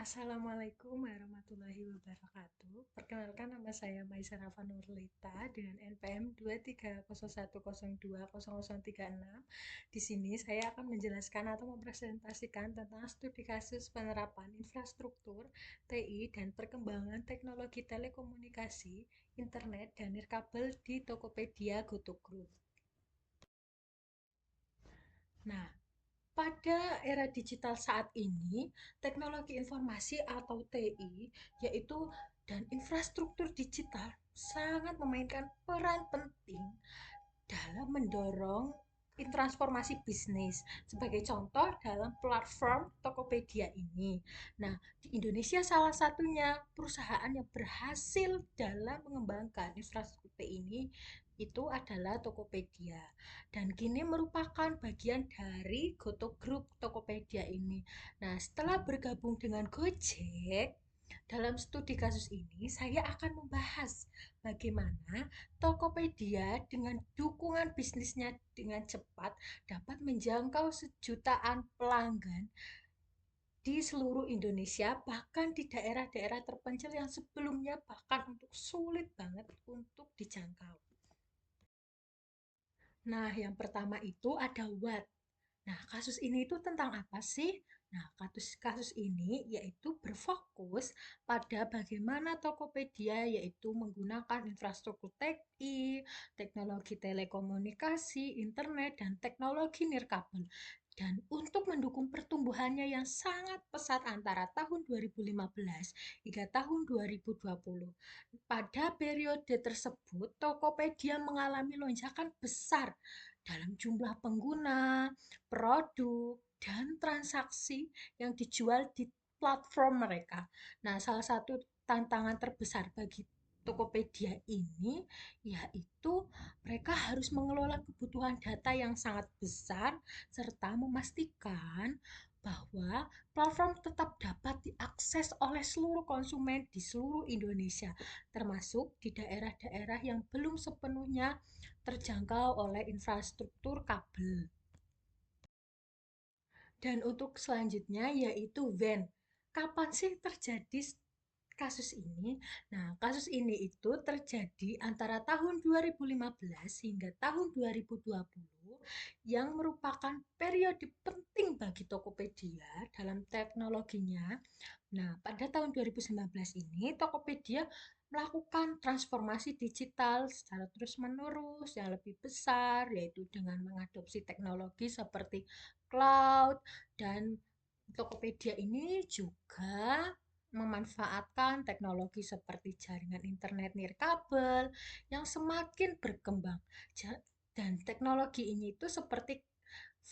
Assalamualaikum warahmatullahi wabarakatuh. Perkenalkan nama saya Maisarah Nurlita dengan NPM 230102006. Di sini saya akan menjelaskan atau mempresentasikan tentang studi kasus penerapan infrastruktur TI dan perkembangan teknologi telekomunikasi, internet, dan nirkabel di Tokopedia Goto Group. Nah, pada era digital saat ini, teknologi informasi atau TI, yaitu dan infrastruktur digital sangat memainkan peran penting dalam mendorong transformasi bisnis. Sebagai contoh dalam platform Tokopedia ini. Nah, di Indonesia salah satunya perusahaan yang berhasil dalam mengembangkan infrastruktur ini itu adalah Tokopedia. Dan kini merupakan bagian dari Goto Group Tokopedia ini. Nah, setelah bergabung dengan Gojek, dalam studi kasus ini saya akan membahas bagaimana Tokopedia dengan dukungan bisnisnya dengan cepat dapat menjangkau sejutaan pelanggan di seluruh Indonesia, bahkan di daerah-daerah terpencil yang sebelumnya bahkan untuk sulit banget untuk dijangkau. Nah, yang pertama itu ada Watt. Nah, kasus ini itu tentang apa sih? Nah, kasus ini yaitu berfokus pada bagaimana Tokopedia yaitu menggunakan infrastruktur TI, teknologi telekomunikasi, internet, dan teknologi nirkabel. Dan untuk mendukung pertumbuhannya yang sangat pesat antara tahun 2015 hingga tahun 2020. Pada periode tersebut, Tokopedia mengalami lonjakan besar dalam jumlah pengguna, produk, dan transaksi yang dijual di platform mereka. Nah, salah satu tantangan terbesar bagi Tokopedia ini yaitu mereka harus mengelola kebutuhan data yang sangat besar serta memastikan bahwa platform tetap dapat diakses oleh seluruh konsumen di seluruh Indonesia, termasuk di daerah-daerah yang belum sepenuhnya terjangkau oleh infrastruktur kabel. Dan untuk selanjutnya yaitu van. Kapan sih terjadi kasus ini? Nah, kasus ini itu terjadi antara tahun 2015 hingga tahun 2020 yang merupakan periode penting bagi Tokopedia dalam teknologinya. Nah, pada tahun 2019 ini Tokopedia melakukan transformasi digital secara terus-menerus yang lebih besar, yaitu dengan mengadopsi teknologi seperti cloud, dan Tokopedia ini juga memanfaatkan teknologi seperti jaringan internet nirkabel yang semakin berkembang. Dan teknologi ini itu seperti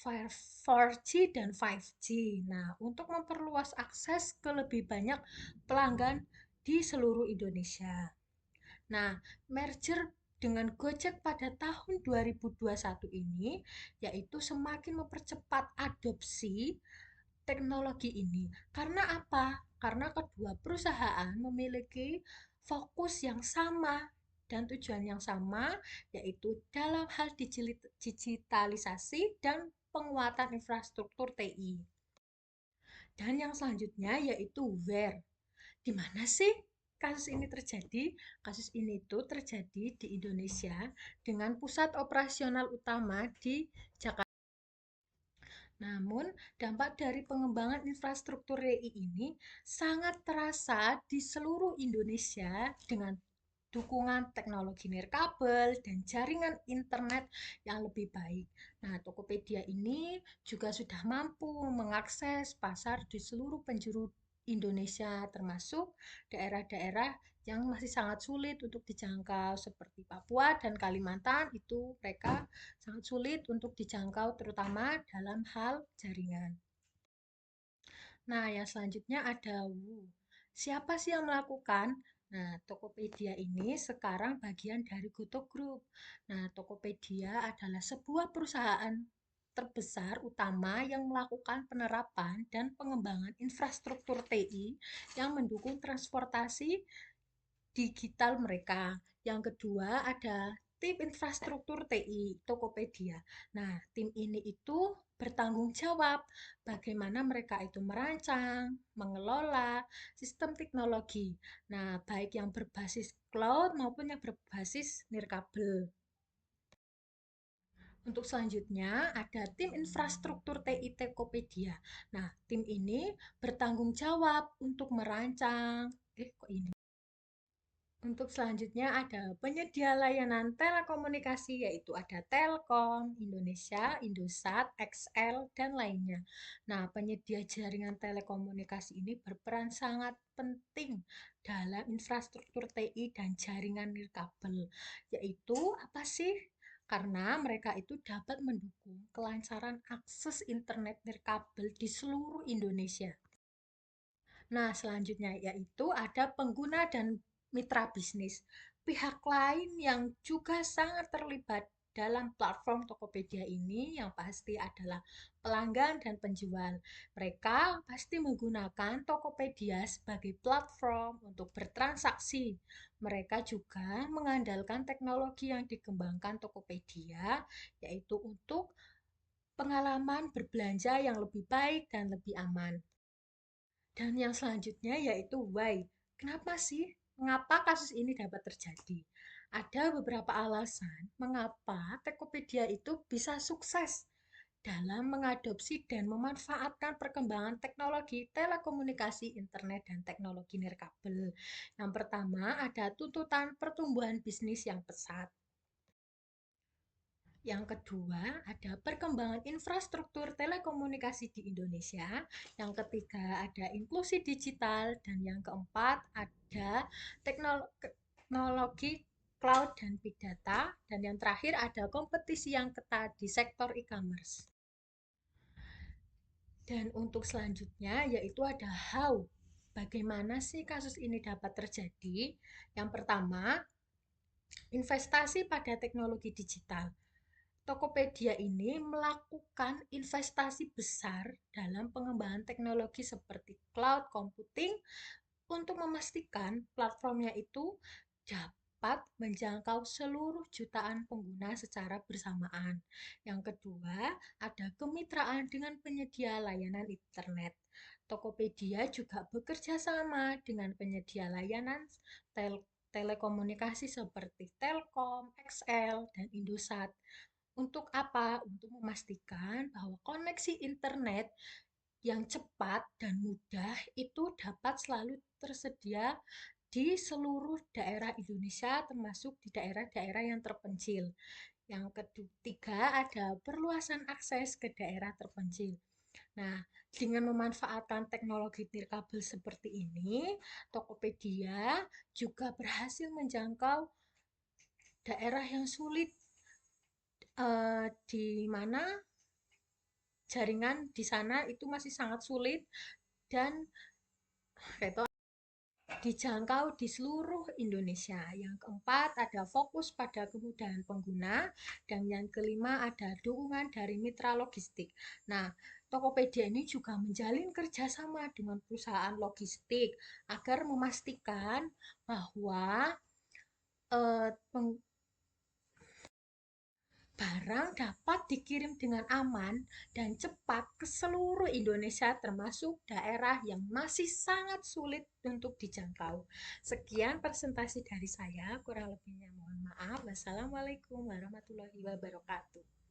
4G dan 5G. Nah, untuk memperluas akses ke lebih banyak pelanggan di seluruh Indonesia. Nah, merger dengan Gojek pada tahun 2021 ini yaitu semakin mempercepat adopsi teknologi ini. Karena apa? Karena kedua perusahaan memiliki fokus yang sama dan tujuan yang sama, yaitu dalam hal digitalisasi dan penguatan infrastruktur TI. Dan yang selanjutnya yaitu where. Di mana sih kasus ini terjadi? Kasus ini tuh terjadi di Indonesia dengan pusat operasional utama di Jakarta. Namun, dampak dari pengembangan infrastruktur REI ini sangat terasa di seluruh Indonesia dengan dukungan teknologi nirkabel dan jaringan internet yang lebih baik. Nah, Tokopedia ini juga sudah mampu mengakses pasar di seluruh penjuru Indonesia, termasuk daerah-daerah yang masih sangat sulit untuk dijangkau seperti Papua dan Kalimantan. Itu mereka sangat sulit untuk dijangkau terutama dalam hal jaringan. Nah, yang selanjutnya ada WU. Siapa sih yang melakukan? Nah, Tokopedia ini sekarang bagian dari Goto Group. Nah, Tokopedia adalah sebuah perusahaan terbesar utama yang melakukan penerapan dan pengembangan infrastruktur TI yang mendukung transportasi digital mereka. Yang kedua ada tim infrastruktur TI Tokopedia. Nah, tim ini itu bertanggung jawab bagaimana mereka itu merancang, mengelola sistem teknologi. Nah, baik yang berbasis cloud maupun yang berbasis nirkabel. Untuk selanjutnya ada tim infrastruktur TI Tokopedia. Nah, tim ini bertanggung jawab untuk merancang, kok ini? Untuk selanjutnya ada penyedia layanan telekomunikasi yaitu ada Telkom, Indonesia, Indosat, XL, dan lainnya. Nah, penyedia jaringan telekomunikasi ini berperan sangat penting dalam infrastruktur TI dan jaringan nirkabel. Yaitu apa sih? Karena mereka itu dapat mendukung kelancaran akses internet nirkabel di seluruh Indonesia. Nah, selanjutnya yaitu ada pengguna dan mitra bisnis. Pihak lain yang juga sangat terlibat dalam platform Tokopedia ini yang pasti adalah pelanggan dan penjual. Mereka pasti menggunakan Tokopedia sebagai platform untuk bertransaksi. Mereka juga mengandalkan teknologi yang dikembangkan Tokopedia, yaitu untuk pengalaman berbelanja yang lebih baik dan lebih aman. Dan yang selanjutnya yaitu why. Kenapa sih? Mengapa kasus ini dapat terjadi? Ada beberapa alasan mengapa Tokopedia itu bisa sukses dalam mengadopsi dan memanfaatkan perkembangan teknologi telekomunikasi, internet, dan teknologi nirkabel. Yang pertama, ada tuntutan pertumbuhan bisnis yang pesat. Yang kedua, ada perkembangan infrastruktur telekomunikasi di Indonesia. Yang ketiga, ada inklusi digital. Dan yang keempat, ada teknologi cloud dan big data. Dan yang terakhir, ada kompetisi yang ketat di sektor e-commerce. Dan untuk selanjutnya, yaitu ada how. Bagaimana sih kasus ini dapat terjadi? Yang pertama, investasi pada teknologi digital. Tokopedia ini melakukan investasi besar dalam pengembangan teknologi seperti cloud computing untuk memastikan platformnya itu dapat menjangkau seluruh jutaan pengguna secara bersamaan. Yang kedua, ada kemitraan dengan penyedia layanan internet. Tokopedia juga bekerja sama dengan penyedia layanan telekomunikasi seperti Telkom, XL, dan Indosat. Untuk apa? Untuk memastikan bahwa koneksi internet yang cepat dan mudah itu dapat selalu tersedia di seluruh daerah Indonesia, termasuk di daerah-daerah yang terpencil. Yang ketiga ada perluasan akses ke daerah terpencil. Nah, dengan memanfaatkan teknologi nirkabel seperti ini, Tokopedia juga berhasil menjangkau daerah yang sulit, di mana jaringan di sana itu masih sangat sulit dan itu dijangkau di seluruh Indonesia. Yang keempat ada fokus pada kemudahan pengguna dan yang kelima ada dukungan dari mitra logistik. Nah, Tokopedia ini juga menjalin kerjasama dengan perusahaan logistik agar memastikan bahwa eh, barang dapat dikirim dengan aman dan cepat ke seluruh Indonesia termasuk daerah yang masih sangat sulit untuk dijangkau. Sekian presentasi dari saya, kurang lebihnya mohon maaf. Wassalamualaikum warahmatullahi wabarakatuh.